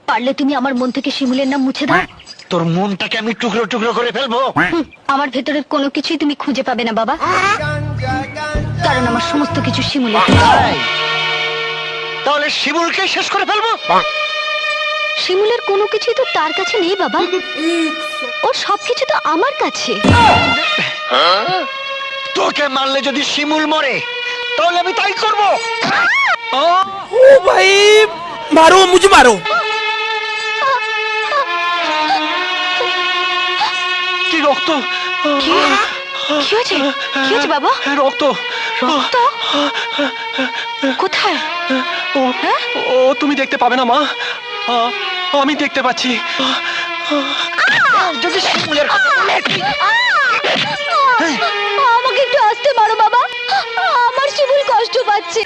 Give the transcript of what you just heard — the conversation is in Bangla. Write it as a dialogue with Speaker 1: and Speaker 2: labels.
Speaker 1: পারলে তুমি আমার মন থেকে শিমুলের নাম মুছে দাও।
Speaker 2: তোর মনটাকে আমি টুকরো টুকরো করে ফেলবো।
Speaker 1: আমার ভেতরের কোনো কিছুই তুমি খুঁজে পাবে না বাবা, কারণ আমার সমস্ত কিছু শিমুলের।
Speaker 2: তাই? তাহলে শিমুলকে শেষ করে ফেলবো।
Speaker 1: শিমুলের কোনো কিছুই তো তার কাছে নেই বাবা, ওর সবকিছু তো আমার কাছে।
Speaker 2: তোকে মারলে যদি শিমুল মরে তাহলে আমি তাই করবো।
Speaker 3: ओ भाई मारो मुझे मारो।
Speaker 2: কি রক্ত,
Speaker 1: কি হয়েছে? কি হয়েছে বাবা?
Speaker 2: রক্ত।
Speaker 1: রক্ত? কোথায়?
Speaker 2: ও ও তুমি দেখতে পাবে না মা, আমি দেখতে পাচ্ছি। যদি শিমুলের কথা বলে
Speaker 1: আমাকে একটু আসতে মারো বাবা, আমার শিমুল কষ্ট পাচ্ছে।